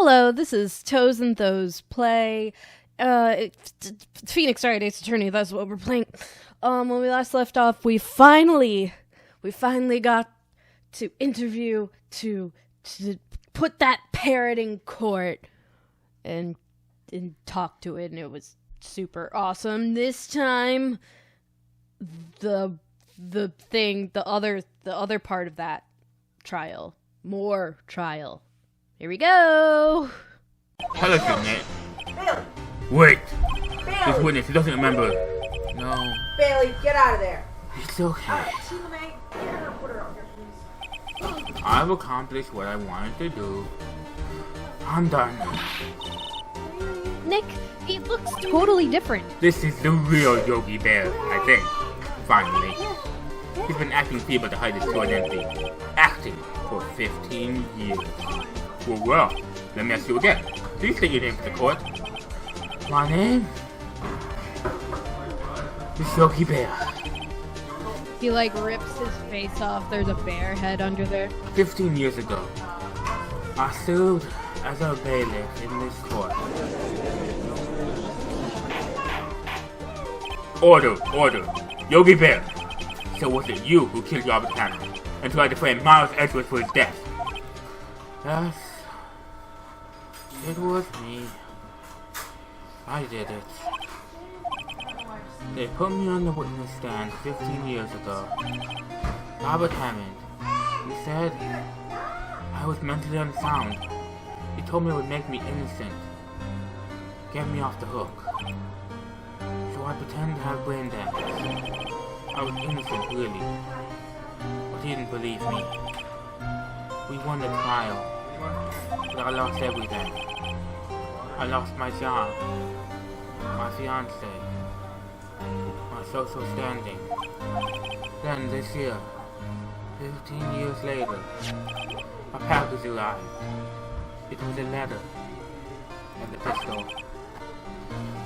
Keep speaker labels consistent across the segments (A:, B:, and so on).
A: Hello, this is Toes and Those Play. Phoenix Wright Ace Attorney, that's what we're playing. When we last left off, we finally got to interview, to put that parrot in court and talk to it, and it was super awesome. This time, the other part of that trial, more trial. Here we go.
B: Hello, Nate.
C: Bailey!
B: Wait.
C: Bailey!
B: This witness, he doesn't remember. No.
C: Bailey, get out of there.
B: It's okay.
C: Alright, Sheila May, get her and put her out here, please.
B: I've accomplished what I wanted to do. I'm done.
A: Nick, he looks totally different.
B: This is the real Yogi Bear, I think. Finally. He's been acting feeble to hide his true identity. Acting for 15 years. Well, let me ask you again. Please state your name for the court. My name is Yogi Bear.
A: He rips his face off. There's a bear head under there.
B: 15 years ago, I served as a bailiff in this court. Order. Yogi Bear. So was it you who killed Robert Hammond and tried to frame Miles Edgeworth for his death? Yes. It was me. I did it. They put me on the witness stand 15 years ago. Robert Hammond. He said I was mentally unsound. He told me it would make me innocent. Get me off the hook. So I pretended to have brain damage. I was innocent, really. But he didn't believe me. We won the trial. But I lost everything. I lost my job, my fiance, my social standing. Then this year, 15 years later, a package arrived. It was a letter and a pistol.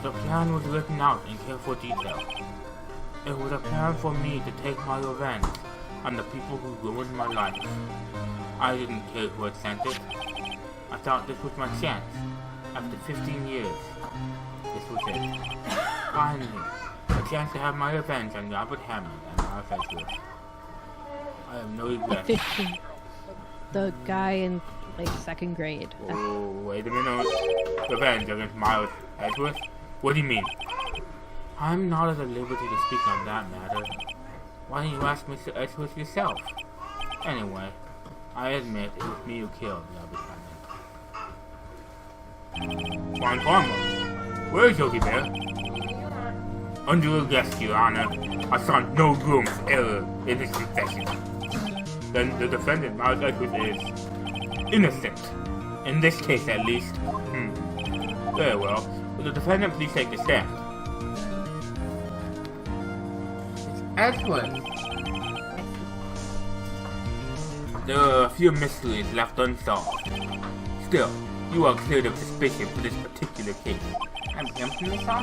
B: The plan was written out in careful detail. It was a plan for me to take my revenge on the people who ruined my life. I didn't care who had sent it. I thought this was my chance. After 15 years, this was it. Finally, a chance to have my revenge on Robert Hammond and Miles Edgeworth. I have no regrets.
A: 15. The guy in, second grade.
B: Oh, wait a minute. Revenge against Miles Edgeworth? What do you mean? I'm not at the liberty to speak on that matter. Why don't you ask Mr. Edgeworth yourself? Anyway, I admit it was me who killed Robert Hammond. Fine farmer. Where is Yogi Bear? Under arrest, Your Honor. I saw no room for error in his confession. Then the defendant, Miles Edgeworth, is innocent. In this case, at least. Very well. Will the defendant please take the stand? It's Edgeworth. There are a few mysteries left unsolved. Still, you are cleared of suspicion for this particular case. I'm infamous, huh?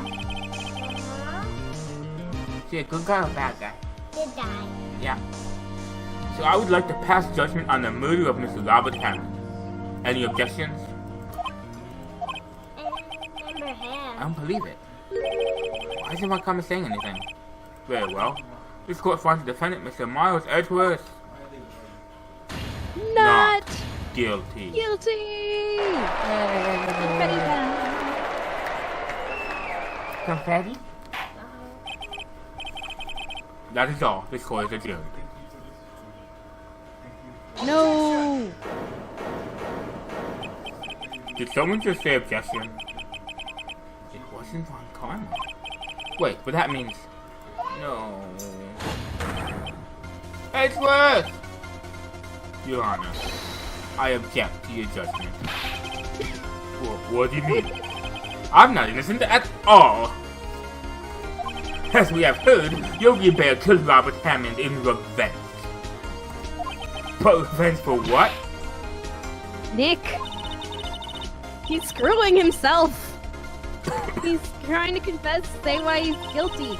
B: Is he a good guy or a bad guy?
D: Good guy.
B: Yeah. So I would like to pass judgment on the murder of Mr. Robert Hammond. Any objections?
D: I don't remember him.
B: I don't believe it. Why isn't my comment saying anything? Very well. This court finds the defendant, Mr. Miles Edgeworth,
A: Not
B: guilty.
A: guilty! Confetti down.
B: Confetti? That is all. This court is adjourned.
A: No!
B: Did someone just say objection? It wasn't Von Karma. Wait, but that means... No... Edgeworth! Your Honor, I object to your judgment. What do you mean? I'm not innocent at all! As we have heard, Yogi Bear killed Robert Hammond in revenge. But revenge for what?
A: Nick! He's screwing himself! He's trying to confess, say why he's guilty.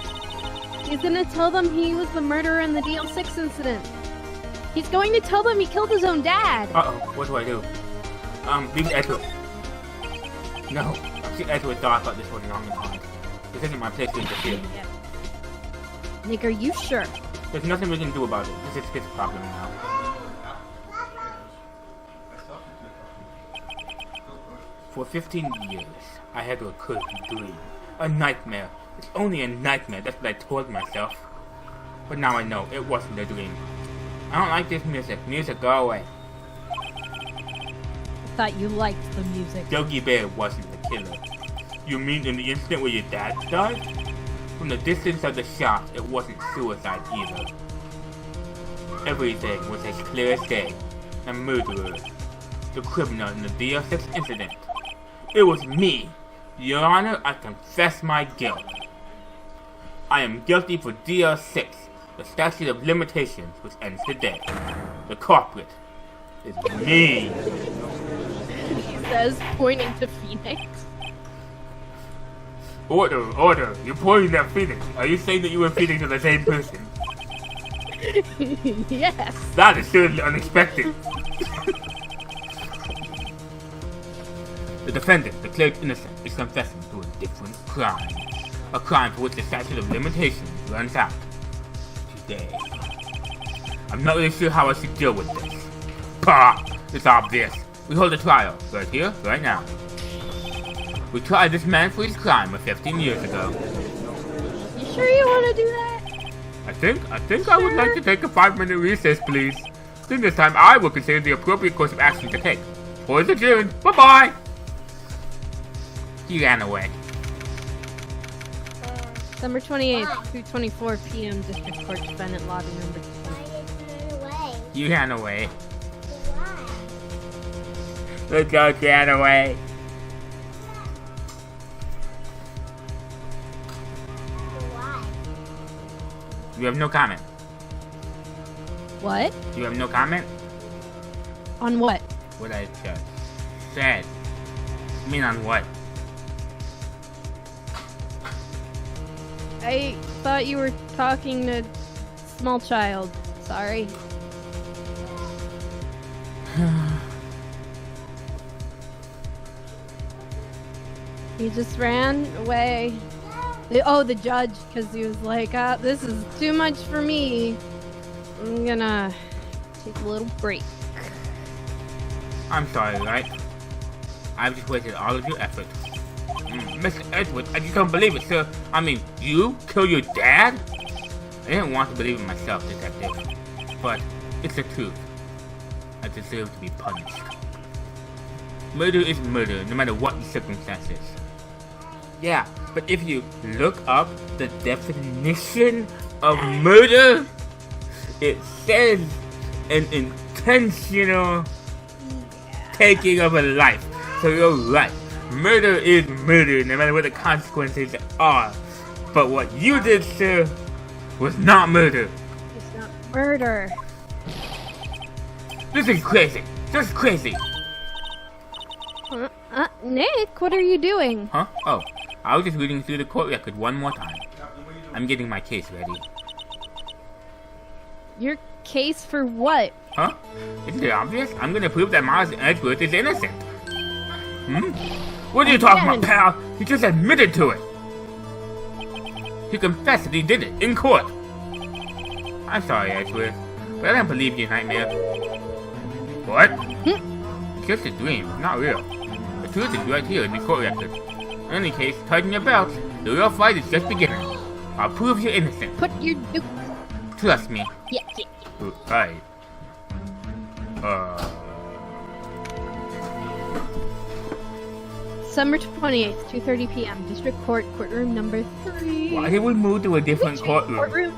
A: He's gonna tell them he was the murderer in the DL6 incident. He's going to tell them he killed his own dad.
B: Uh-oh, what do I do? Please Edgeworth. No. See, Edward thought about this one long and hard. This isn't my place to interfere.
A: Nick, are you sure?
B: There's nothing we can do about it. This is his problem now. For 15 years, I had a cursed dream. A nightmare. It's only a nightmare, that's what I told myself. But now I know, it wasn't a dream. I don't like this music. Music, go away.
A: I thought you liked the music.
B: Yogi Bear wasn't the killer. You mean in the incident where your dad died? From the distance of the shot, it wasn't suicide either. Everything was as clear as day. The murderer. The criminal in the DR6 incident. It was me. Your Honor, I confess my guilt. I am guilty for DR6, the statute of limitations which ends today. The culprit is me.
A: He says, pointing to Phoenix.
B: Order, order. You're pointing at Phoenix. Are you saying that you and Phoenix are the same person?
A: Yes.
B: That is certainly unexpected. The defendant, declared innocent, is confessing to a different crime. A crime for which the statute of limitations runs out today. I'm not really sure how I should deal with this. Pah! It's obvious. We hold a trial, right here, right now. We tried this man for his crime 15 years ago.
A: You sure you want to do that?
B: I think I would like to take a 5-minute recess, please. Then this time I will consider the appropriate course of action to take. Court is adjourned. Bye-bye! He ran away.
A: December 28th, 2:24 p.m. District Court Defendant Lobby Number 2.
B: You ran away.
D: Why?
B: Let's go, ran away.
D: Why?
B: You have no comment.
A: What?
B: You have no comment?
A: On what?
B: What I just said. I mean on what?
A: I thought you were talking to small child. Sorry. He just ran away. The judge, because he was like, this is too much for me. I'm gonna take a little break.
B: I'm sorry, right? I've just wasted all of your effort. Mr. Edward, I just don't believe it, sir. I mean, you kill your dad? I didn't want to believe it myself, detective. But it's the truth. I deserve to be punished. Murder is murder, no matter what the circumstances. Yeah, but if you look up the definition of murder, it says an intentional taking of a life. So you're right. Murder is murder, no matter what the consequences are. But what you did, sir, was not murder.
A: It's not murder.
B: This is crazy. Just crazy.
A: Nick, what are you doing?
B: Huh? Oh, I was just reading through the court record one more time. I'm getting my case ready.
A: Your case for what?
B: Huh? Isn't it obvious? I'm gonna prove that Miles Edgeworth is innocent. What are you talking about, pal? He just admitted to it. He confessed that he did it in court. I'm sorry, Edgeworth, but I don't believe you, Nightmare. What? It's just a dream, not real. The truth is right here in the court record. In any case, tighten your belts. The real fight is just beginning. I'll prove you're innocent.
A: Put your
B: Trust me.
A: yeah.
B: Right.
A: December 28th, 2:30 p.m. District Court, courtroom number 3.
B: Why did we move to a different courtroom?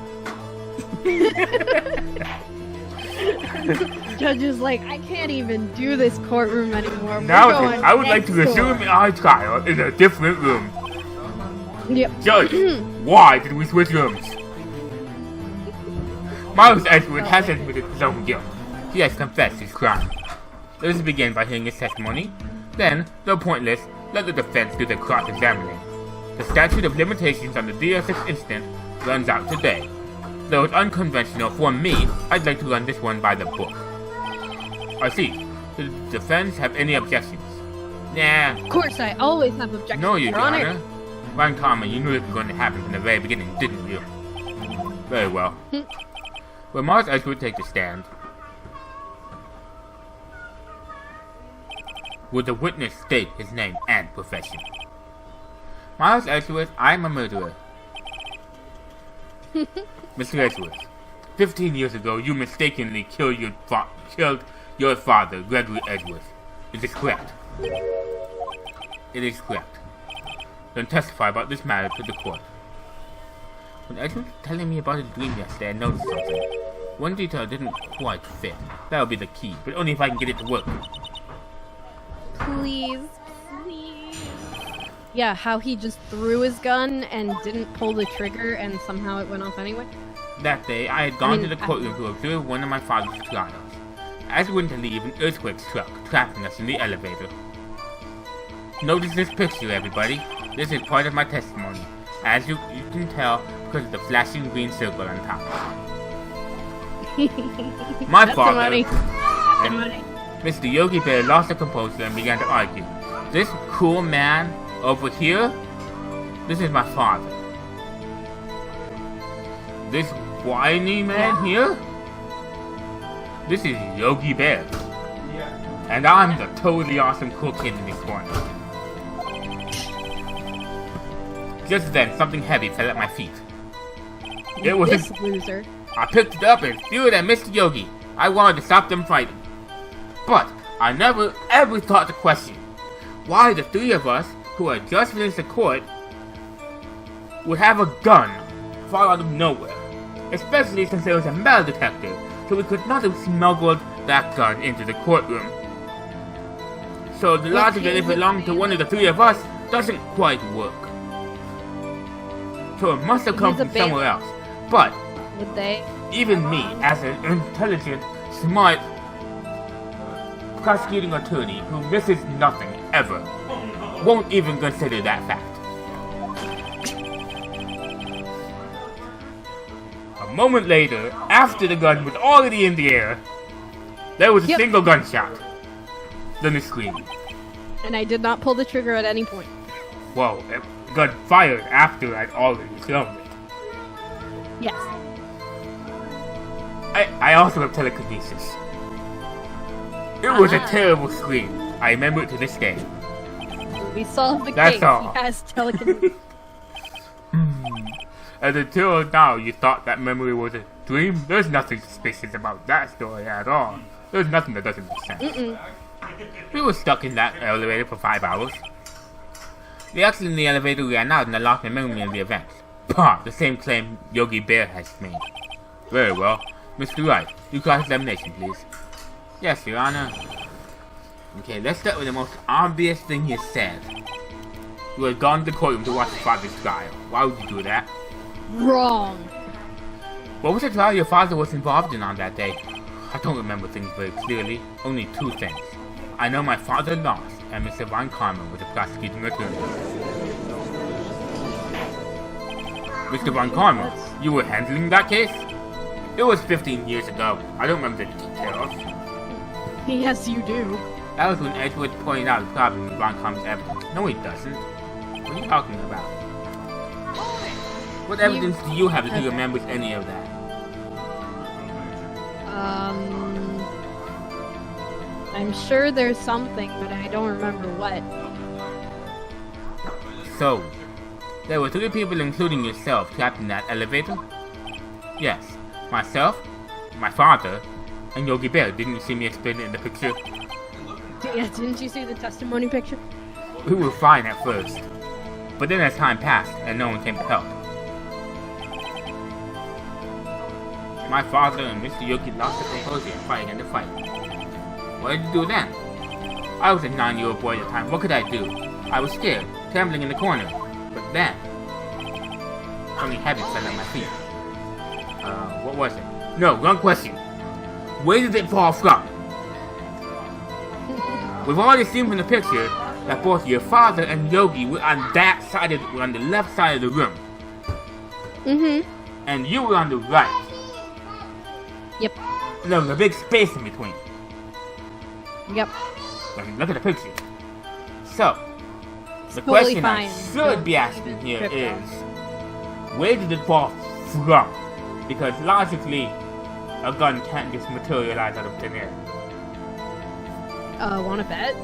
A: Judge is like, I can't even do this courtroom anymore.
B: Now
A: We're going
B: I would like to
A: next
B: resume
A: door."
B: our trial in a different room.
A: Yep.
B: Judge, why did we switch rooms? Miles Edgeworth has admitted his own guilt. He has confessed his crime. Let us begin by hearing his testimony. Then, though pointless, let the defense do the cross-examining. The statute of limitations on the DR6 incident runs out today. Though it's unconventional for me, I'd like to run this one by the book. I see. Does the defense have any objections? Yeah.
A: Of course, I always have objections,
B: No, you
A: Your Honor.
B: Honor. Ryan Carmen, you knew it was going to happen from the very beginning, didn't you? Very well. Will Miles Edgeworth take the stand? Will the witness state his name and profession? Miles Edgeworth, I am a murderer. Mr. Edgeworth, 15 years ago, you mistakenly killed your father, Gregory Edgeworth. Is this correct? It is correct. Then testify about this matter to the court. When Edgeworth was telling me about his dream yesterday, I noticed something. One detail didn't quite fit. That'll be the key, but only if I can get it to work.
A: Please, please. Yeah, how he just threw his gun and didn't pull the trigger and somehow it went off anyway.
B: That day, I had gone to the courtroom to observe one of my father's trials. As we went to leave, an earthquake struck, trapping us in the elevator. Notice this picture, everybody. This is part of my testimony, as you can tell because of the flashing green circle on top. My father and Mr. Yogi Bear lost their composure and began to argue. This cool man over here, this is my father. This whiny man here, this is Yogi Bear. And I'm the totally awesome cool kid in this corner. Just then, something heavy fell at my feet. It was
A: This loser.
B: I picked it up and threw it at Mr. Yogi. I wanted to stop them fighting. But I never ever thought to question why the three of us who had just finished the court would have a gun fall out of nowhere. Especially since there was a metal detector, so we could not have smuggled that gun into the courtroom. So the logic that it belonged to one of the three of us doesn't quite work. So it must have come
A: He's a
B: from somewhere else. But
A: Would they?
B: even me, as an intelligent, smart prosecuting attorney who misses nothing ever, won't even consider that fact. A moment later, after the gun was already in the air, there was a
A: Yep.
B: single gunshot. Then a scream.
A: And I did not pull the trigger at any point.
B: Whoa, it got fired after I'd already filmed it.
A: Yes.
B: I also have telekinesis. It was a
A: Ah.
B: terrible scream. I remember it to this day.
A: We solved the
B: That's
A: case.
B: all.
A: He has telekinesis.
B: And until now, you thought that memory was a dream? There's nothing suspicious about that story at all. There's nothing that doesn't make sense. We were stuck in that elevator for 5 hours. The accident in the elevator ran out and I lost my memory of the event. Pah! The same claim Yogi Bear has made. Very well. Mr. Wright, you cross-examination, please. Yes, Your Honor. Okay, let's start with the most obvious thing you said. You had gone to the courtroom to watch your father's trial. Why would you do that?
A: Wrong.
B: What was the trial your father was involved in on that day? I don't remember things very clearly. Only two things. I know my father lost, and Mr. Von Karma was the prosecuting attorney. Mr. Von Karma, you were handling that case? It was 15 years ago. I don't remember the details.
A: Yes, you do.
B: That was when Edgeworth pointed out the problem with Von Karma's evidence. No, he doesn't. What are you talking about? What evidence do you have that he remembers any of that?
A: I'm sure there's something, but I don't remember what.
B: So, there were 3 people, including yourself, trapped in that elevator? Yes. Myself, my father, and Yogi Bear. Didn't you see me explain it in the picture?
A: Yeah, didn't you see the testimony picture?
B: We were fine at first. But then as time passed, and no one came to help. My father and Mr. Yogi lost their composure and fighting in the fight. What did you do then? I was a 9-year-old boy at the time. What could I do? I was scared, trembling in the corner. But then, something heavy fell at my feet. What was it? No, wrong question. Where did it fall from? We've already seen from the picture that both your father and Yogi were on on the left side of the room.
A: Mm-hmm.
B: And you were on the right.
A: Yep.
B: And there was a big space in between.
A: Yep.
B: Look at the picture. So, the
A: Totally
B: question I
A: fine.
B: should
A: Don't
B: be asking
A: even
B: here
A: trip
B: is, where did it fall from? Because logically, a gun can't just materialize out of thin air.
A: Wanna bet?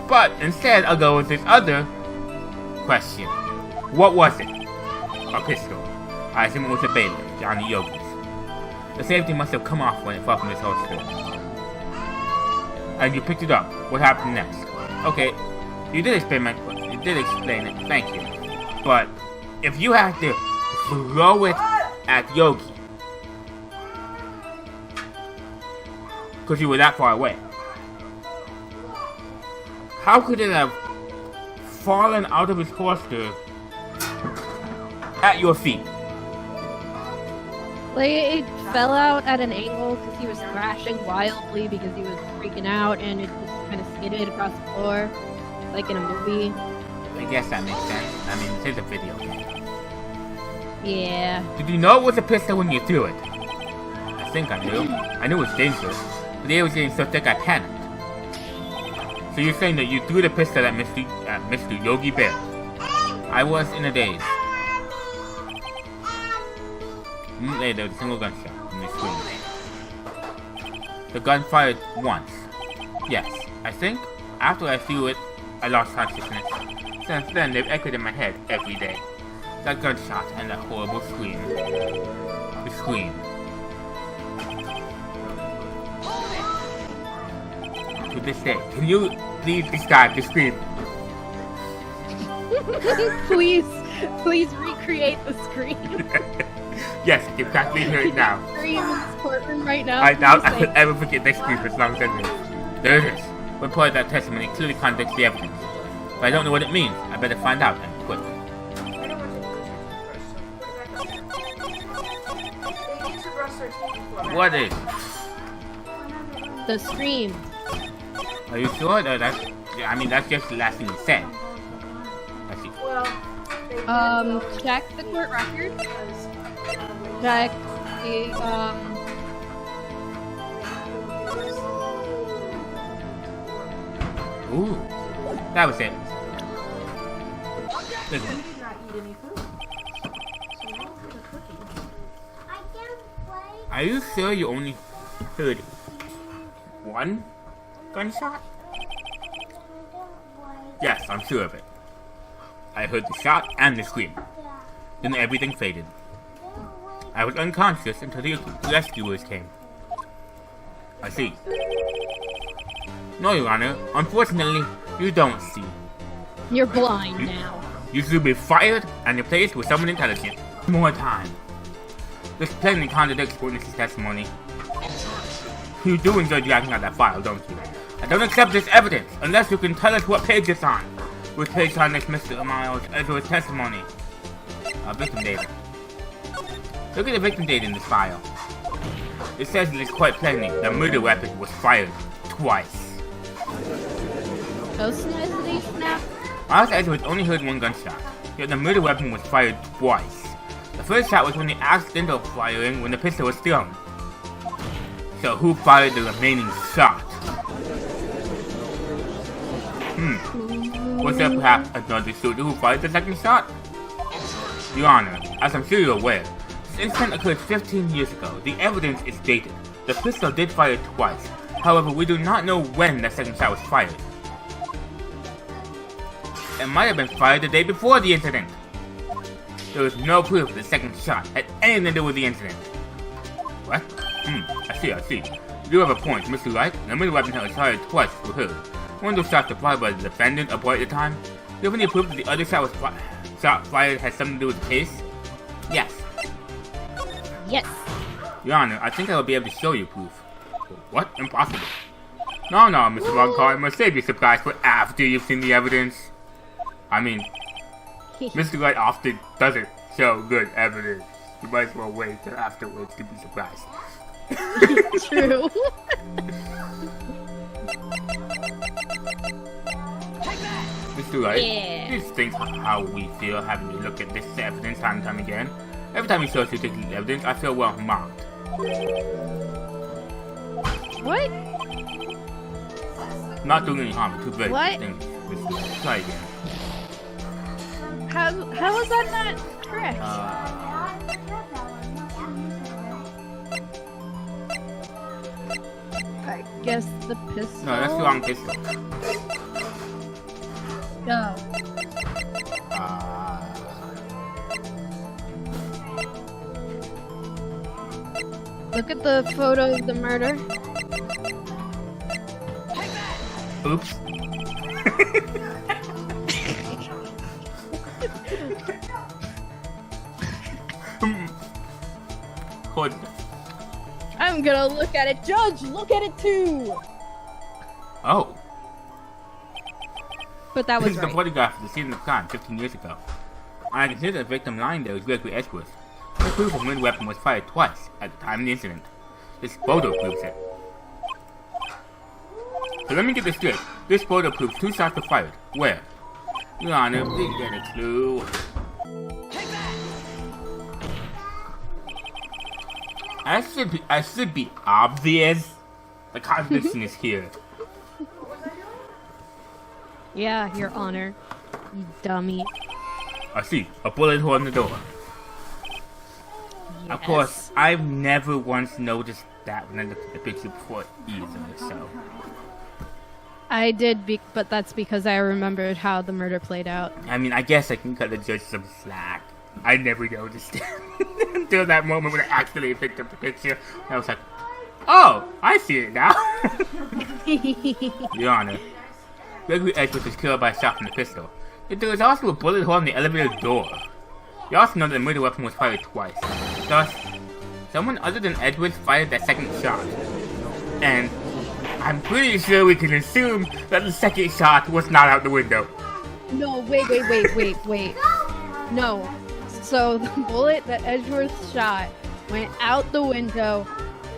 B: But instead, I'll go with this other question. What was it? A pistol. I assume it was a bailiff, Johnny Yogi's. The safety must have come off when it fell from his holster. And you picked it up. What happened next? Okay, you did explain it, thank you. But if you had to throw it at Yogi, because you were that far away, how could it have fallen out of his holster at your feet?
A: Like, it fell out at an angle because he was thrashing wildly because he was freaking out, and it just kind of skidded across the floor, like in a movie.
B: I guess that makes sense. I mean, this is a video game.
A: Yeah.
B: Did you know it was a pistol when you threw it? I think I knew. I knew it was dangerous, but the air was getting so thick I panicked. So you're saying that you threw the pistol at Mr. Yogi Bear? I was in a daze. A minute later, there was a single gunshot from the screen. The gun fired once. Yes, I think after I threw it, I lost consciousness. Since then, they've echoed in my head every day. That gunshot and that horrible scream. The scream. To this day, can you please describe the scream?
A: Please recreate the scream.
B: Yes, you can practically hear it now.
A: Scream in this courtroom right now.
B: I doubt
A: Please
B: I
A: say-
B: will ever forget this scream as long as I live. There it is. Report that testimony clearly contradicts the evidence. But I don't know what it means. I better find out and quick.
C: I don't want to lose it first, so put it back up. They need to brush their teeth before.
B: What is?
A: The scream.
B: Are you sure? No, that's just the last thing he said. I see.
C: Well, they did
A: Check the court record.
C: because,
A: Check the,
B: Ooh. That was it. Big
C: we
B: one.
C: did not eat any food. So what was the cookie?
D: I can play.
B: Are you sure you only heard one gunshot? Yes, I'm sure of it. I heard the shot and the scream. Then everything faded. I was unconscious until the rescuers came. I see. No, Your Honor. Unfortunately, you don't see.
A: You're blind now.
B: You should be fired and replaced with someone intelligent. More time. This plainly contradicts witness's testimony. You do enjoy dragging out that file, don't you? I don't accept this evidence unless you can tell us what page it's on. Which page on this Mr. Miles Ezra's testimony? Victim data. Look at the victim data in this file. It says it is quite plainly the murder weapon was fired twice.
A: Personalization now?
B: Miles Edwards only heard one gunshot, yet the murder weapon was fired twice. The first shot was when the accidental firing when the pistol was thrown. So who fired the remaining shot? Was there perhaps another shooter who fired the second shot? Your Honor, as I'm sure you're aware, this incident occurred 15 years ago. The evidence is dated. The pistol did fire twice. However, we do not know when the second shot was fired. It might have been fired the day before the incident. There is no proof the second shot had anything to do with the incident. What? I see. You have a point, Mr. Wright. The murder weapon was fired twice for her. One of those shots were fired by the defendant or boy at the time. Do you have any proof that the other shot fired had something to do with the case? Yes.
A: Yes.
B: Your Honor, I think I will be able to show you proof. What? Impossible. No, Mr. Longcar, I must save your surprise for after you've seen the evidence. I mean, Mr. Wright often doesn't show good evidence. You might as well wait till afterwards to be surprised.
A: True.
B: Mr. Wright,
A: Yeah.
B: just think how we feel having to look at this evidence time and time again. Every time you show us ridiculous evidence, I feel well mocked.
A: What?
B: Not doing any harm, two very
A: What?
B: things. Let's try again.
A: How was that not correct? I guess the pistol.
B: No, that's the wrong pistol.
A: Go. Look at the photo of the murder.
B: Oops. Hold.
A: I'm gonna look at it. Judge, look at it too.
B: Oh.
A: But that
B: This
A: was
B: is the
A: right.
B: photograph of the scene of the crime 15 years ago. I consider the victim lying there was Gregory Edgeworth. The proof of the weapon was fired twice at the time of the incident. This photo proves it. So let me get this straight. This photo proves 2 shots were fired. Where? Your Honor, please get a clue. I should be obvious. The contradiction is here.
A: Yeah, Your Honor. You dummy.
B: I see a bullet hole in the door. Of course, I've never once noticed that when I looked at the picture before either, so.
A: I did, but that's because I remembered how the murder played out.
B: I mean, I guess I can cut the judge some slack. I never noticed it until that moment when I actually picked up the picture. I was like, oh, I see it now. Your Honor, Gregory Edgeworth was killed by a shot from the pistol. Yet there was also a bullet hole in the elevator door. You also know that the murder weapon was fired twice. Thus, someone other than Edgeworth fired that second shot. And I'm pretty sure we can assume that the second shot was not out the window.
A: No, wait. No. So the bullet that Edgeworth shot went out the window,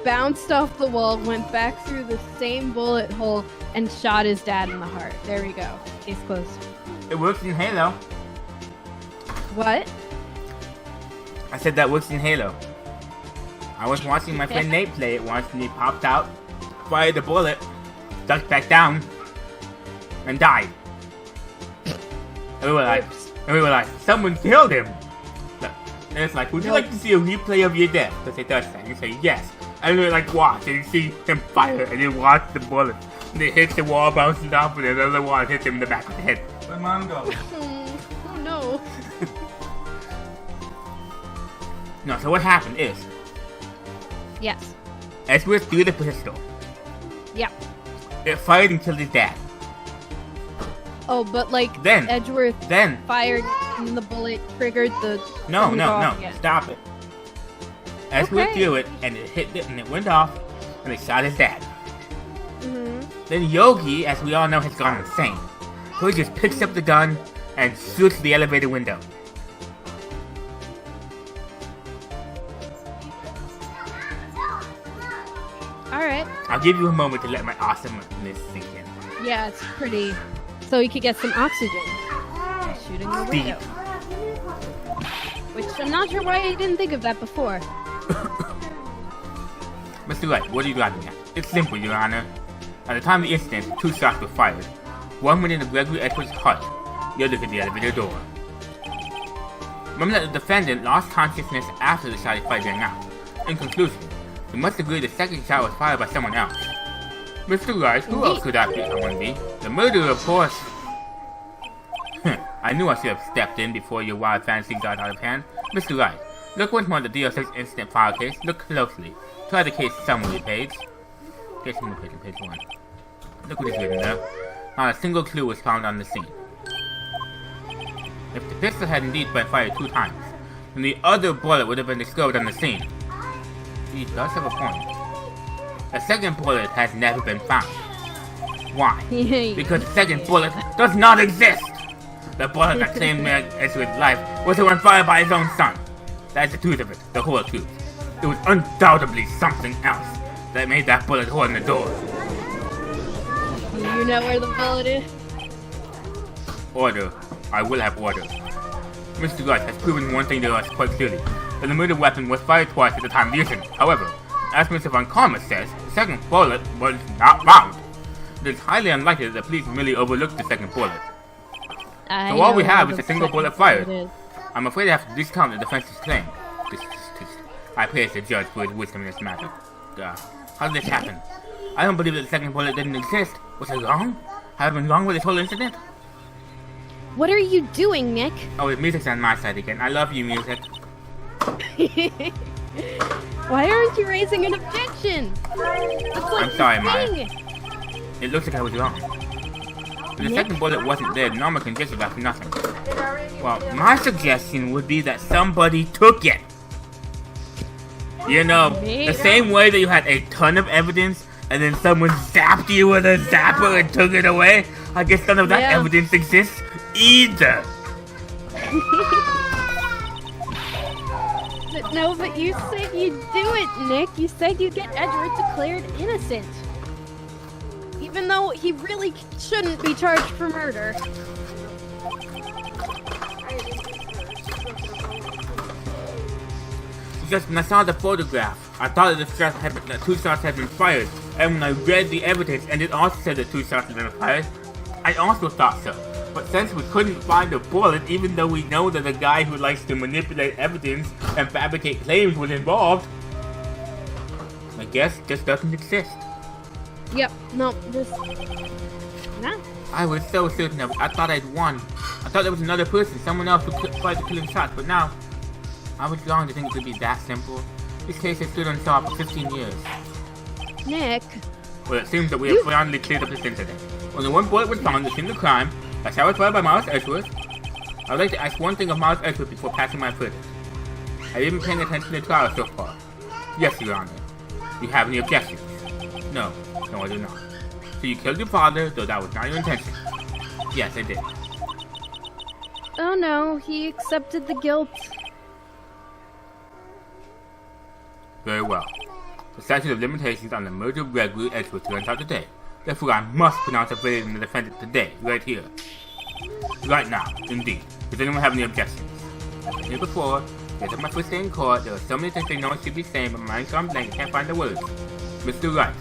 A: bounced off the wall, went back through the same bullet hole, and shot his dad in the heart. There we go. Case closed.
B: It works in Halo.
A: What?
B: I said that works in Halo. I was watching my friend Nate play it once and he popped out, fired the bullet, ducked back down, and died. And we were like, someone killed him! And it's like, would you like to see a replay of your death? Because it does that. And you say, yes. And we like, watch, and you see him fire, and you watch the bullet. And it hits the wall, bounces off, and another one hits him in the back of the head.
E: Where'd Mom go?
A: Oh no.
B: No, so what happened is,
A: Yes.
B: Edgeworth threw the pistol.
A: Yeah.
B: It fired and killed his dad.
A: Oh, but like
B: Then-
A: Edgeworth
B: Then,
A: fired and the bullet triggered the
B: no,
A: thing off again.
B: stop it. Edgeworth
A: Okay.
B: threw it, and it hit it, and it went off, and it shot his dad.
A: Mm-hmm.
B: Then Yogi, as we all know, has gone insane. So he just picks up the gun and shoots the elevator window.
A: Alright.
B: I'll give you a moment to let my awesomeness sink in.
A: Yeah, it's pretty. So he could get some oxygen. Shooting the
B: Deep.
A: window. Which I'm not sure why I didn't think of that before.
B: Mr. Wright, what are you driving at? It's simple, Your Honor. At the time of the incident, 2 shots were fired. One went into Gregory Edgeworth's heart, the other hit the elevator door. Remember that the defendant lost consciousness after the shot he fired rang out. In conclusion, we must agree the second shot was fired by someone else. Mr. Wright, who else could that be? Someone be? The murderer, of course. I knew I should have stepped in before your wild fantasy got out of hand. Mr. Wright, look once more at the DL6 incident file case. Look closely. Try the case summary page. Case summary page on page 1. Look what is written there. Not a single clue was found on the scene. If the pistol had indeed been fired 2 times, then the other bullet would have been discovered on the scene. He does have a point. A second bullet has never been found. Why? Because the second bullet does not exist! The bullet that claimed Edgeworth's life was the one fired by his own son. That's the truth of it, the whole truth. It was undoubtedly something else that made that bullet hole in the door.
A: You know where the bullet is?
B: Order. I will have order. Mr. Wright has proven one thing to us quite clearly, that the murder weapon was fired twice at the time of the incident. However, as Mr. Von Karma says, the second bullet was not found. it's highly unlikely that the police merely overlooked the second bullet.
A: I
B: So all we
A: know
B: have
A: the
B: is a single
A: second
B: bullet fired.
A: bullet is.
B: I'm afraid I have to discount the defense's claim. I praise the judge for his wisdom in this matter. How did this happen? I don't believe that the second bullet didn't exist. Was I wrong? Have I been wrong with this whole incident?
A: What are you doing, Nick?
B: Oh, the music's on my side again. I love you, music.
A: Why aren't you raising an objection? It's like
B: I'm sorry,
A: the
B: Maya.
A: thing.
B: It looks like I was wrong. If the second bullet wasn't there, Norma can just about nothing. Well, my suggestion would be that somebody took it. You know, the same way that you had a ton of evidence and then someone zapped you with a zapper and took it away. I guess none of that
A: Yeah.
B: evidence exists either.
A: No, but you said you'd do it, Nick. You said you'd get Edward declared innocent. Even though he really shouldn't be charged for murder.
B: Just when I saw the photograph, I thought that 2 shots had been fired. And when I read the evidence and it also said that 2 shots had been fired, I also thought so. But since we couldn't find a bullet, even though we know that the guy who likes to manipulate evidence and fabricate claims was involved, I guess it just doesn't exist.
A: Yep, no, this... Nah.
B: I was so certain of it. I thought I'd won. I thought there was another person, someone else who fired the killing shots, but now, I was wrong to think it could be that simple. This case has stood unsolved for 15 years.
A: Nick.
B: Well, it seems that we have finally cleared up this incident. Only one bullet was found at the scene of the crime. That's how it was fired by Miles Edgeworth. I would like to ask one thing of Miles Edgeworth before passing my verdict. Have you been paying attention to the trial so far? Yes, Your Honor. Do you have any objections? No. No, I do not. So you killed your father, though that was not your intention? Yes, I did.
A: Oh no, he accepted the guilt.
B: Very well. The statute of limitations on the murder of Gregory Edgeworth runs out today. Therefore, I must pronounce a verdict in the defendant today, right here. Right now, indeed. Does anyone have any objections? I've been here before. This is my first day in court. There are so many things I know I should be saying, but my mind's gone blank. I can't find the words. Mr. Wright,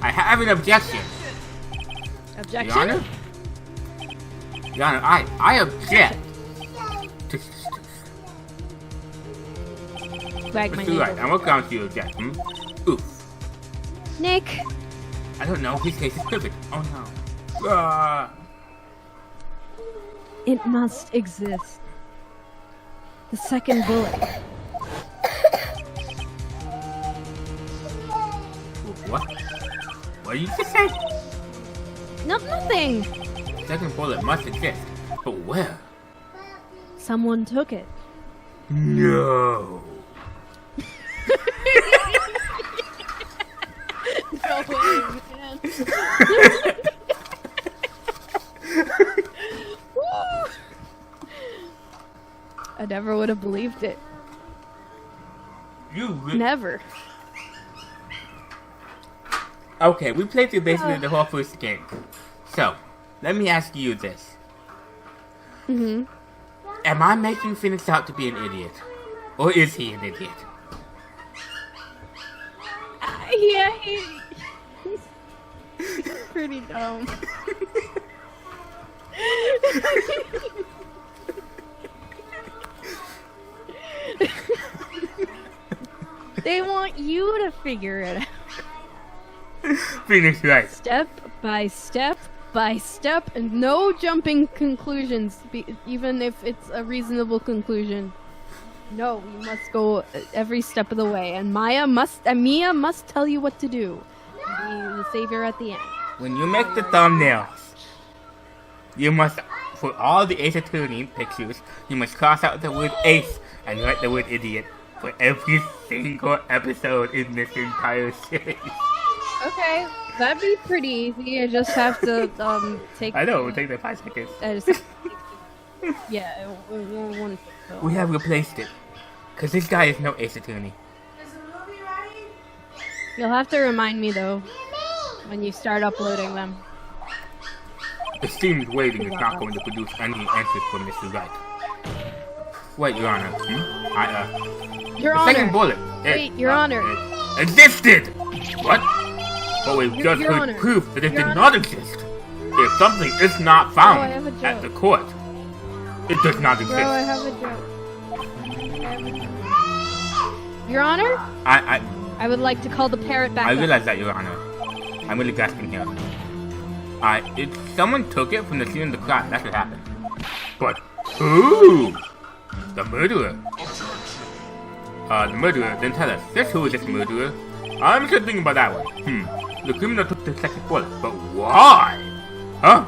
B: I have an objection.
A: Objection?
B: Your Honor? Your Honor, I object.
A: Wag my
B: Mr. Wright,
A: navel.
B: on what grounds do you object? Oof.
A: Nick.
B: I don't know. His case is perfect. Oh no.
A: It must exist. The second bullet.
B: What? What did you just say?
A: No, nothing.
B: Second bullet must exist. But where?
A: Someone took it.
B: No.
A: No way, man. I never would have believed it.
B: You
A: Never.
B: Okay, we played through basically the whole first game. So, let me ask you this.
A: Mm-hmm.
B: Am I making Phoenix out to be an idiot? Or is he an idiot?
A: Yeah, he's pretty dumb. They want you to figure it out.
B: Phoenix, right.
A: Step by step by step, and no jumping conclusions, even if it's a reasonable conclusion. No, you must go every step of the way, and Mia must tell you what to do. And be the savior at the end.
B: When you make the thumbnails, you must, for all the Ace Attorney pictures, you must cross out the word Ace and write the word idiot for every single episode in this entire series.
A: Okay, that'd be pretty easy. I just have to take.
B: I know, it would take like 5 seconds.
A: I just, yeah, it won't.
B: We have replaced it. Because this guy is no Ace Attorney.
C: Is the movie ready?
A: You'll have to remind me though when you start uploading them.
B: The seems waiting is not going to produce any answers from Mr. Wright. Wait, Your Honor.
A: Your
B: the
A: Honor.
B: second bullet.
A: Wait, Your Honor.
B: Existed! What? But we've
A: Your
B: just heard
A: Honor.
B: proof that it
A: Your
B: did
A: Honor.
B: not exist. If something is not
A: I
B: found
A: have a
B: at the
A: joke.
B: court, it does not
A: Bro,
B: exist.
A: I have a joke. Your Honor,
B: I
A: I would like to call the parrot back
B: I
A: up.
B: realize that, Your Honor. I'm really grasping here. Someone took it from the scene of the crime. That's what happened. But who? The murderer. The murderer didn't tell us. Just who is this murderer? I'm still thinking about that one. The criminal took the second bullet, but why? Huh?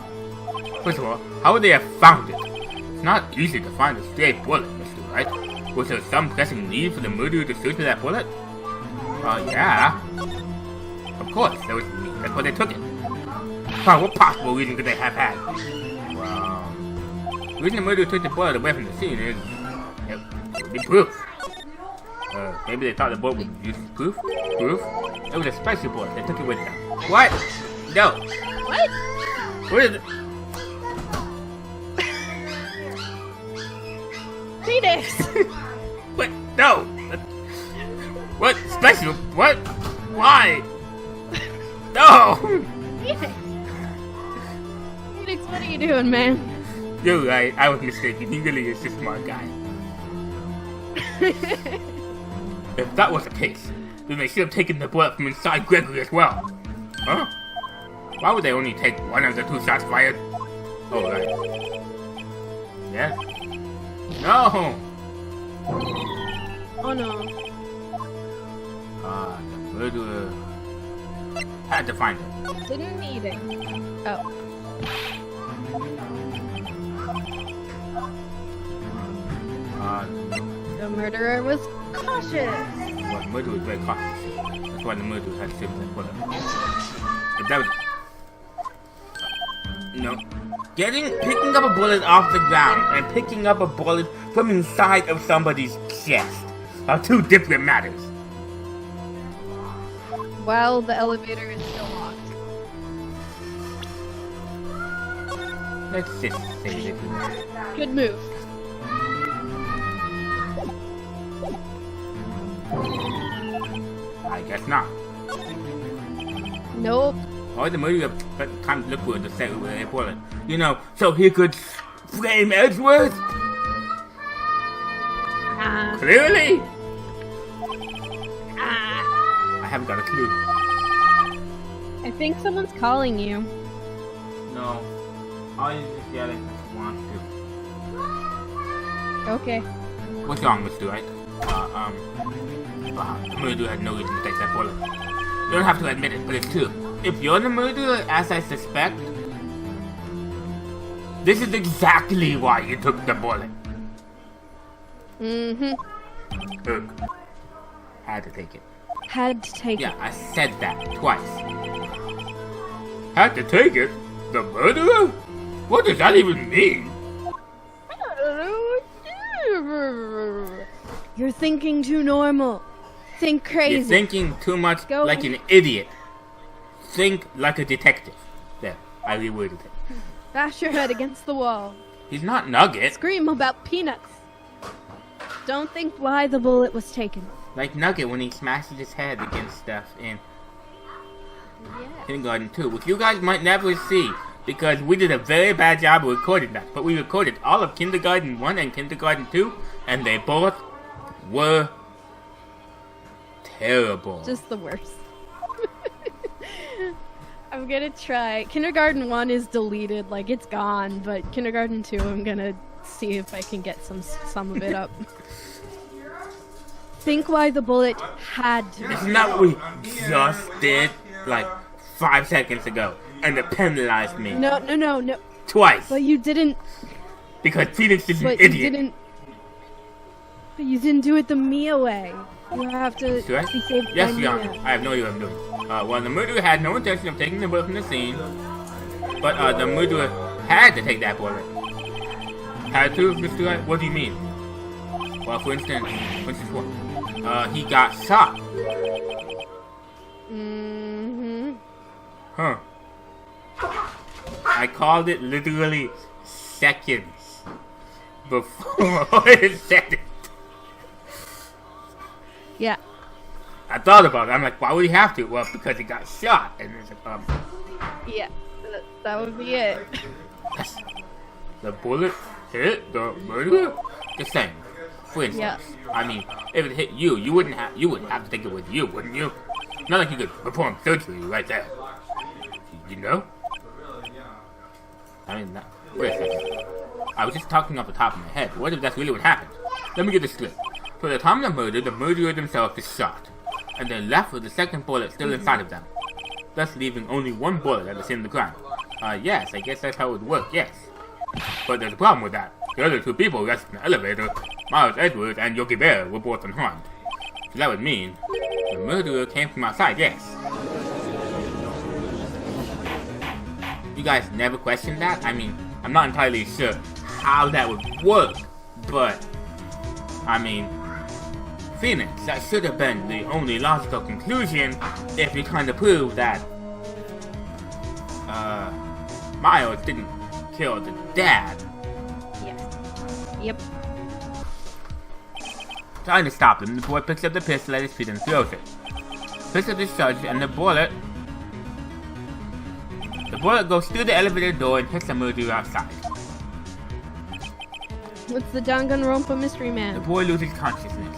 B: First of all, how would they have found it? It's not easy to find a stray bullet, Mr. Wright. Was there some pressing need for the murderer to search for that bullet? Yeah. Of course, there was need. That's why they took it. What possible reason could they have had? Well, the reason the murderer took the bullet away from the scene is... it would be proof. Maybe they thought the bullet would use proof? Proof? It was a special bullet. They took it with them. What? No.
A: What?
B: What is it?
A: Phoenix!
B: What? No! What? Special? What? Why? No!
A: Phoenix! Phoenix, what are you doing, man?
B: You're right. I was mistaken. He really is a smart guy. If that was the case, then they should have taken the bullet from inside Gregory as well. Huh? Why would they only take one of the two shots fired? Oh, right. Yes? No!
A: Oh no.
B: The murderer had to find it.
A: Didn't need it. Oh. The murderer was cautious.
B: Well, the murderer was very cautious. That's why the murderer had to save that bullet. If that was... No. Picking up a bullet off the ground and picking up a bullet from inside of somebody's chest are two different matters.
A: While the elevator is still locked.
B: Let's just say that.
A: Good move.
B: I guess not.
A: Nope.
B: Or the murderer spent time to look for the set with a bullet. You know, so he could frame Edgeworth?
A: Ah.
B: Clearly?
A: Ah.
B: I haven't got a clue.
A: I think someone's calling you.
B: No. All you just yelling if you want to.
A: Okay.
B: What's wrong, Mr. Wright? The murderer had no reason to take that bullet. You don't have to admit it, but it's true. If you're the murderer, as I suspect, this is exactly why you took the bullet.
A: Mm-hmm.
B: Had to take it.
A: Had to take
B: Yeah, I said that twice. Had to take it? The murderer? What does that even mean?
A: it. You're thinking too normal. Think crazy.
B: You're thinking too much
A: Go.
B: like an idiot. Think like a detective. There, I reworded it.
A: Bash your head against the wall.
B: He's not Nugget.
A: Scream about peanuts. Don't think why the bullet was taken.
B: Like Nugget when he smashes his head against stuff in
A: Yeah.
B: Kindergarten 2, which you guys might never see because we did a very bad job of recording that. But we recorded all of Kindergarten 1 and Kindergarten 2, and they both were terrible.
A: Just the worst. I'm gonna try. Kindergarten 1 is deleted, like it's gone, but Kindergarten 2 I'm gonna see if I can get some of it up. Think why the bullet had to.
B: Isn't that what we just did like 5 seconds ago? And it penalized me
A: No.
B: twice
A: But you didn't.
B: because Phoenix is an
A: But you
B: idiot.
A: didn't. But you didn't do it the Mia way. You have to
B: Do I?
A: be saved
B: Yes,
A: by
B: Your
A: Mia.
B: Honor. I have no idea what I'm doing. Well, the murderer had no intention of taking the bullet from the scene, but the murderer had to take that bullet. Had to, Mr. Wright? What do you mean? Well, for instance what? He got shot.
A: Mm-hmm.
B: Huh. I called it literally seconds before it said it.
A: Yeah.
B: I thought about it. I'm like, why would he have to? Well, because he got shot. And it's like,
A: Yeah, that would be it.
B: yes. The bullet hit the murderer? Just saying. For instance,
A: Yeah.
B: I mean, if it hit you, you wouldn't have to think it was you, wouldn't you? Not like you could perform surgery right there. You know? I mean, wait a second. I was just talking off the top of my head. What if that's really what happened? Let me get this straight. So at the time of the murder, the murderer themselves is shot, and then left with the second bullet still inside of them, thus leaving only one bullet at the scene of the crime. Yes, I guess that's how it would work, yes. But there's a problem with that. The other two people resting in the elevator, Miles Edwards and Yogi Bear, were both unharmed. So that would mean the murderer came from outside, yes. You guys never questioned that? I mean, I'm not entirely sure how that would work, but I mean, Phoenix, that should have been the only logical conclusion if you're trying to prove that Miles didn't kill the dad.
A: Yeah. Yep.
B: Trying to stop him, the boy picks up the pistol at his feet and throws it. Pistol discharges and the bullet goes through the elevator door and hits the murderer outside.
A: What's the Danganronpa mystery
B: The
A: man?
B: boy loses consciousness.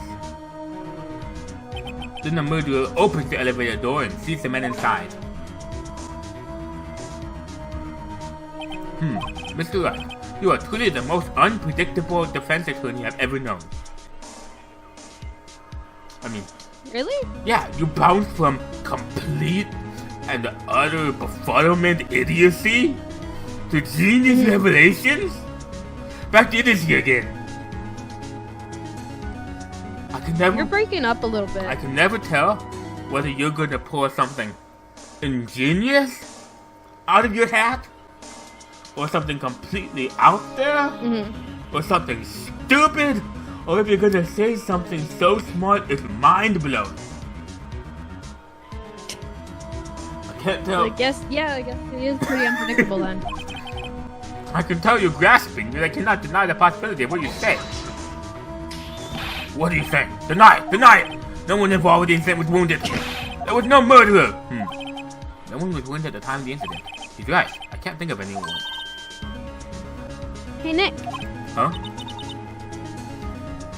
B: Then the murderer opens the elevator door and sees the men inside. Mr. Wright, you are truly the most unpredictable defense attorney I've ever known. I mean,
A: Really?
B: yeah, you bounced from complete and utter befuddlement idiocy to genius revelations? Back to idiocy again. I can never...
A: You're breaking up a little bit.
B: I can never tell whether you're going to pull something ingenious out of your hat, or something completely out there, or something stupid, or if you're going to say something so smart it's mind-blowing. I can't tell.
A: I guess it is pretty unpredictable then.
B: I can tell you're grasping, but I cannot deny the possibility of what you say. What are you saying? Deny it! Deny it! No one involved with the incident was wounded. There was no murderer! No one was wounded at the time of the incident. He's right. I can't think of anyone.
A: Hey Nick,
B: Huh?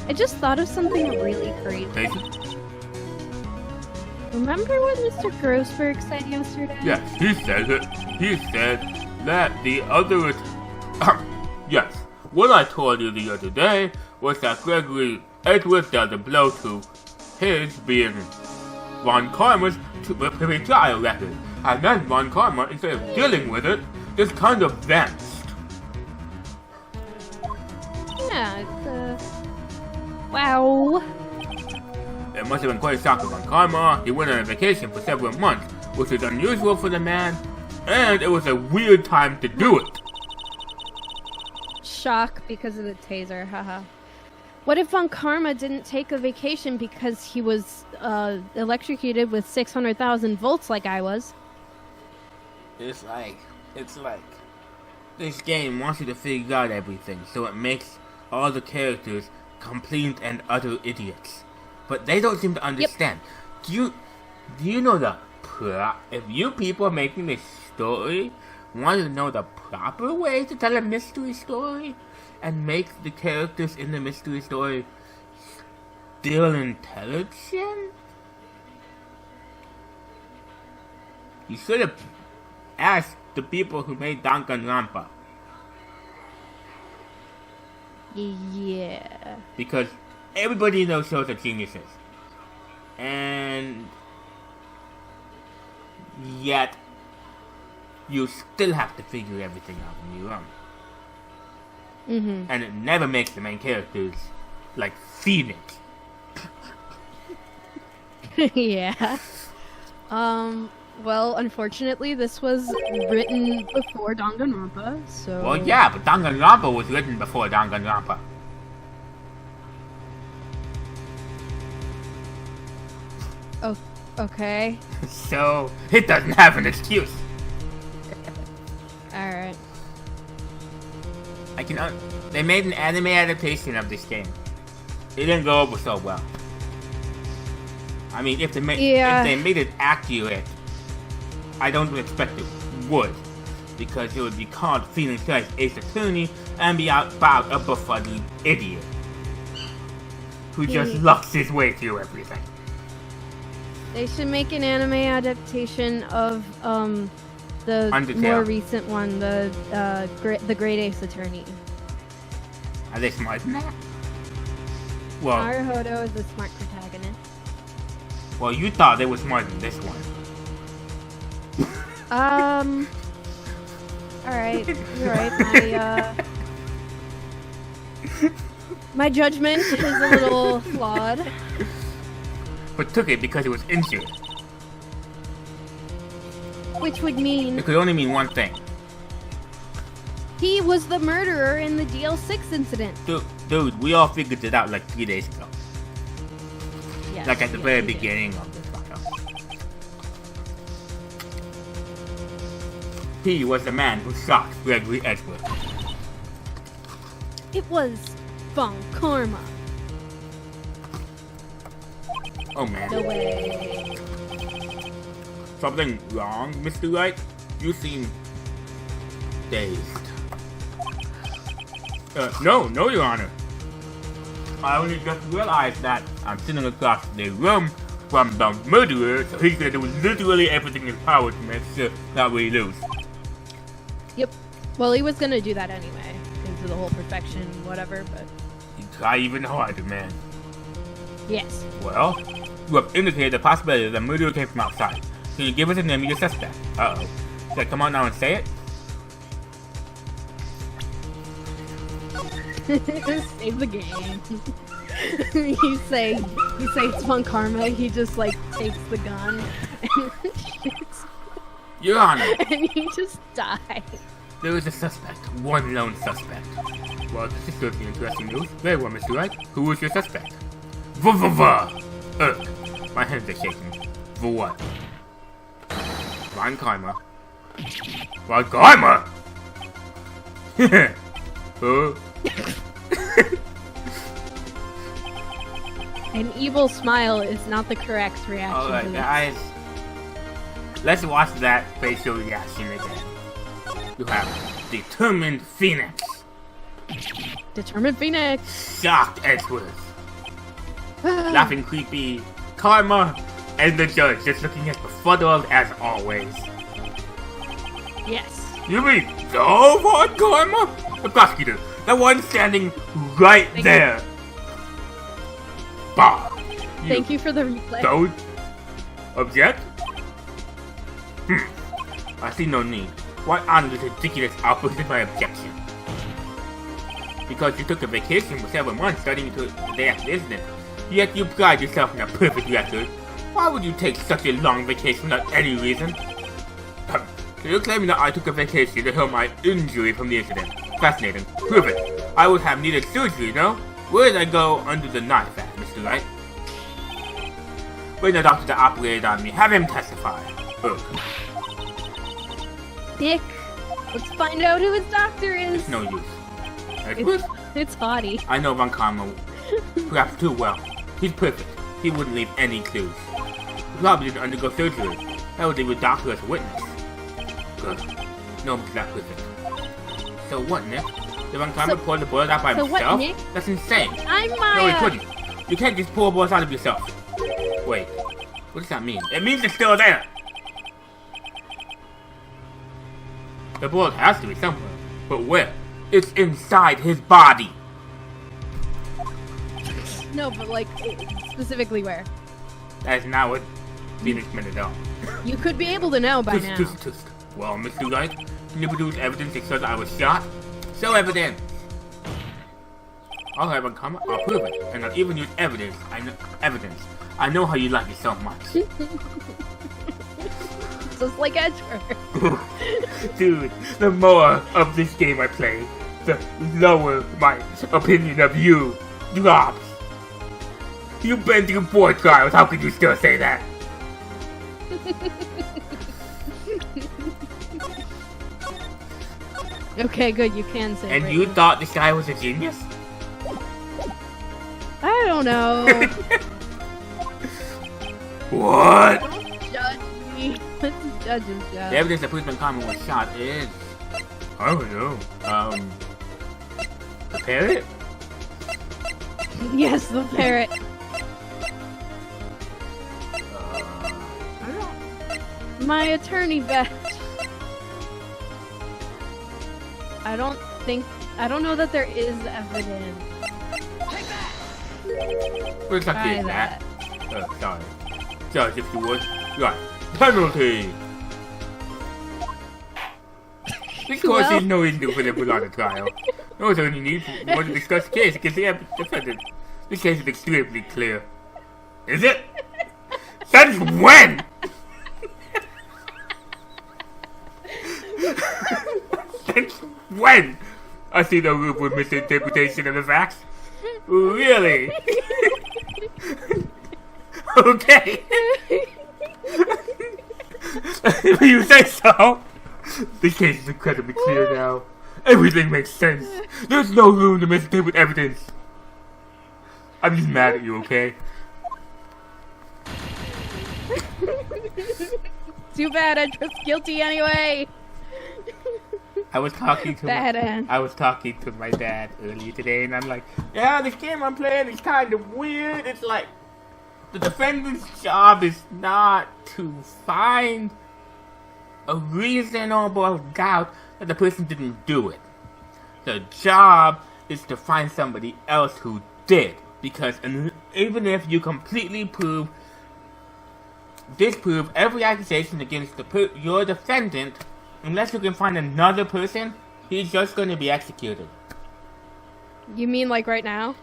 A: I just thought of something really crazy.
B: Casey?
A: Remember what Mr. Grossberg said yesterday?
B: Yes, he said it. He said that the other... yes, what I told you the other day was that Gregory Edwards dealt a blow to his being Von Karma's trial record. And then Von Karma, instead of dealing with it, just kind of vanished.
A: Yeah, it's, wow.
B: It must have been quite a shock to Von Karma. He went on a vacation for several months, which is unusual for the man, and it was a weird time to do it.
A: Shock because of the taser, haha. What if Von Karma didn't take a vacation because he was electrocuted with 600,000 volts like I was?
B: It's like this game wants you to figure out everything, so it makes all the characters complete and utter idiots. But they don't seem to understand. Do you know the if you people making this story want to know the proper way to tell a mystery story and make the characters in the mystery story still intelligent? You should have asked the people who made Danganronpa.
A: Yeah.
B: Because everybody in those shows are geniuses. And yet, you still have to figure everything out on your own.
A: Mm-hmm.
B: And it never makes the main characters like Phoenix.
A: Yeah. Well, unfortunately, this was written before Danganronpa, so...
B: Well, yeah, but Danganronpa was written before Danganronpa.
A: Oh, okay.
B: So, it doesn't have an excuse.
A: Alright.
B: They made an anime adaptation of this game. It didn't go over so well. I mean, if they
A: Yeah.
B: made it accurate, I don't expect it would, because it would be called Phoenix Wright Ace Attorney and be about a befuddled idiot who just lucks his way through everything.
A: They should make an anime adaptation of the
B: Undertale.
A: more recent one, the Great Ace Attorney.
B: Are they smart than that? Well,
A: Naruhodo is a smart protagonist.
B: well, you thought they were smarter than this one.
A: Alright, you're right. My judgment is a little flawed.
B: But took it because it was injured.
A: Which would mean
B: It could only mean one thing.
A: he was the murderer in the DL6 incident.
B: Dude, we all figured it out like 3 days ago.
A: Yes,
B: Like at the
A: yes,
B: very
A: we did.
B: beginning of this fucker. He was the man who shot Gregory Edgeworth.
A: It was Von Karma.
B: Oh man.
A: No way.
B: Something wrong, Mr. Wright? You seem dazed. No, Your Honor. I only just realized that I'm sitting across the room from the murderer, so he's gonna do literally everything in his power to make sure that we lose.
A: Yep. Well, he was gonna do that anyway, because of the whole perfection, whatever, but
B: You try even harder, man.
A: yes.
B: Well, you have indicated the possibility that the murderer came from outside. Can you give us the name of your suspect? Uh-oh. Should I come out now and say it?
A: Save the game. you say it's Von Karma, he just like takes the gun and shoots,
B: Your Honor,
A: and he just dies.
B: there is a suspect. One lone suspect. Well, this is certainly interesting news. Very well, Mr. Wright. Who is your suspect? Va. My hands are shaking. For what? Von Karma. Von Karma?
A: An evil smile is not the correct reaction to
B: Alright,
A: this.
B: guys. Let's watch that facial reaction again. You have Determined Phoenix.
A: Determined Phoenix.
B: Shocked Edgeworth. Laughing creepy Karma. And the judge just looking as befuddled as always.
A: Yes.
B: You mean the Von Karma? The prosecutor. The one standing right
A: Thank
B: there. Bah.
A: Thank you for the replay.
B: Don't object? I see no need. Why honor this ridiculous outburst in my objection? Because you took a vacation for several months starting to the day after the incident. Yet you pride yourself in a perfect record. Why would you take such a long vacation without any reason? So you're claiming that I took a vacation to heal my injury from the incident. Fascinating. Prove it. I would have needed surgery, no? Where did I go under the knife at, Mr. Wright? Bring the doctor that operated on me. Have him testify. Ugh.
A: Nick, let's find out who his doctor is.
B: It's no use. Edgeworth?
A: It's Hottie.
B: I know Von Karma perhaps too well. He's perfect. He wouldn't leave any clues. He probably didn't undergo surgery. That would leave a doctor as a witness. Good. No, he's not perfect. So what, Nick? Did Von Karma pour the boys out by
A: so what,
B: himself?
A: Nick?
B: That's insane.
A: I'm
B: No, he
A: Maya.
B: couldn't. You can't just pour boys out of yourself. Wait. What does that mean? It means it's still there. The bullet has to be somewhere. But where? It's inside his body.
A: No, but like specifically where?
B: That is not what Phoenix meant at all.
A: You could be able to know by now.
B: Tust. Well, Mr. Wright, can you produce evidence that shows I was shot? Show evidence. I'll have a comment. I'll prove it, and I'll even use evidence. I know how you like it so much.
A: Just like Edgeworth.
B: Dude, the more of this game I play, the lower my opinion of you drops. You've been through 4 trials, how could you still say that?
A: Okay, good. You can say.
B: And
A: it
B: you
A: right
B: thought this guy was a genius?
A: now. I don't know.
B: What?
A: Judge me. Let the judges judge.
B: The evidence that Policeman Carmen was shot is... I don't know. The parrot?
A: Yes, the parrot. My attorney badge. I don't know that there is evidence.
B: What exactly
A: Try
B: is that?
A: that.
B: Sorry. Judge, if you would. Right. Penalty! This court
A: Well.
B: sees no reason to put it on a trial. No one only needs to discuss the case against the defendant. This case is extremely clear. Is it? Since when? Since when? I see no room for misinterpretation of the facts. Really? Okay. If you say so. This case is incredibly clear now. Everything makes sense. There's no room to misinterpret evidence. I'm just mad at you, okay?
A: Too bad, I was guilty anyway.
B: I was talking to
A: Bad end.
B: I was talking to my dad earlier today, and I'm like, yeah, this game I'm playing is kind of weird. It's like the defendant's job is not to find a reasonable doubt that the person didn't do it. The job is to find somebody else who did, because even if you completely disprove every accusation against your defendant, unless you can find another person, he's just going to be executed.
A: You mean like right now?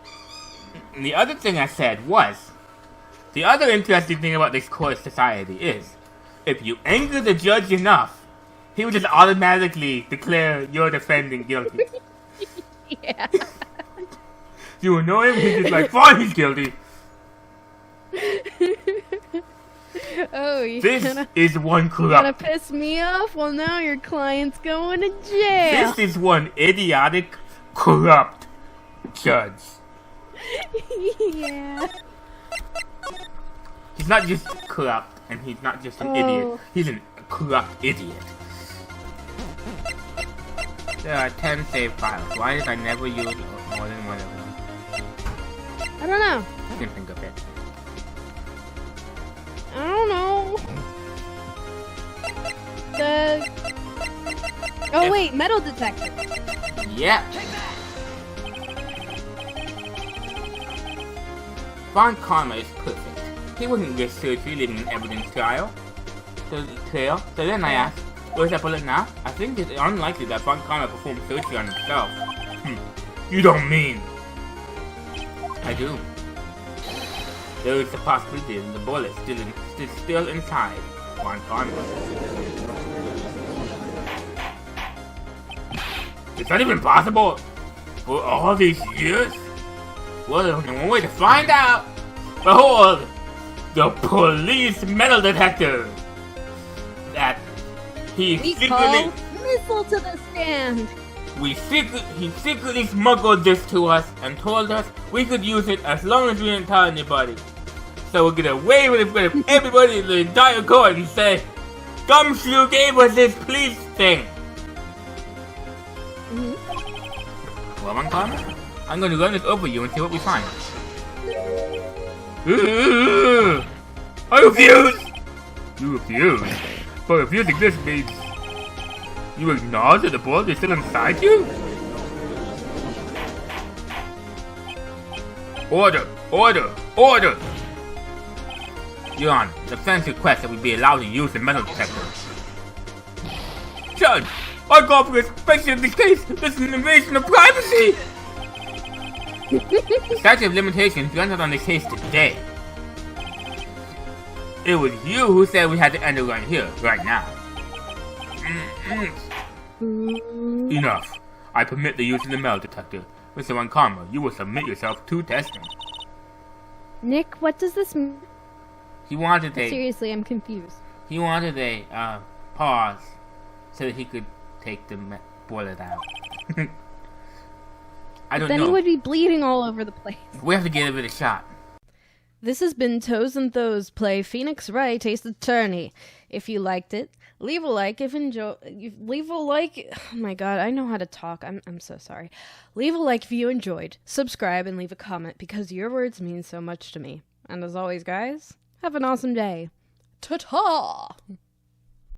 B: And the other thing I said was, the other interesting thing about this court society is, if you anger the judge enough, he would just automatically declare your defendant guilty.
A: Yeah.
B: You annoy him, he's just like, fine, he's guilty.
A: Oh, you're
B: This is one
A: gonna
B: corrupt.
A: piss me off? Well, now your client's going to jail.
B: This is one idiotic, corrupt judge.
A: Yeah.
B: He's not just corrupt, and he's not just an
A: Oh.
B: idiot. He's a corrupt idiot. There are 10 save files. Why did I never use more than one of them?
A: I don't know.
B: I can think of it.
A: I don't know. Oh wait, metal detector.
B: Yeah. Von Karma is perfect. He wouldn't risk surgery leaving an evidence trail. So then I asked, where's that bullet now? I think it's unlikely that Von Karma performed surgery on himself. You don't mean? I do. There is the possibility that the bullet is still inside Von Karma. Is that even possible? For all these years? Well, there's only one way to find out. Behold, the police metal detector. That he
A: We
B: secretly,
A: call missile to the stand.
B: he secretly smuggled this to us and told us we could use it as long as we didn't tell anybody. So we'll get away with it with everybody in the entire court and say, Gumshoe gave us this police thing. Well, I'm going to run this over you and see what we find. I refuse! You refuse? But refusing this means you acknowledge that the bullet is still inside you? Order! Order! Order! Your Honor, the defense requests that we be allowed to use the metal detector. Judge! I call for inspection of this case! This is an invasion of privacy! The statute of limitations runs out on this case today. It was you who said we had to end it right here, right now. Enough. I permit the use of the metal detector. Mr. Wankama, you will submit yourself to testing.
A: Nick, what does this mean?
B: He wanted a
A: Seriously, I'm confused.
B: pause so that he could take the bullet out. I don't
A: Then
B: know.
A: he would be bleeding all over the place.
B: We have to give it a shot.
A: This has been Toes and Those play Phoenix Wright, Ace Attorney. If you liked it, leave a like. Leave a like. Oh my god, I know how to talk. I'm so sorry. Leave a like if you enjoyed. Subscribe and leave a comment because your words mean so much to me. And as always, guys, have an awesome day. Ta-ta!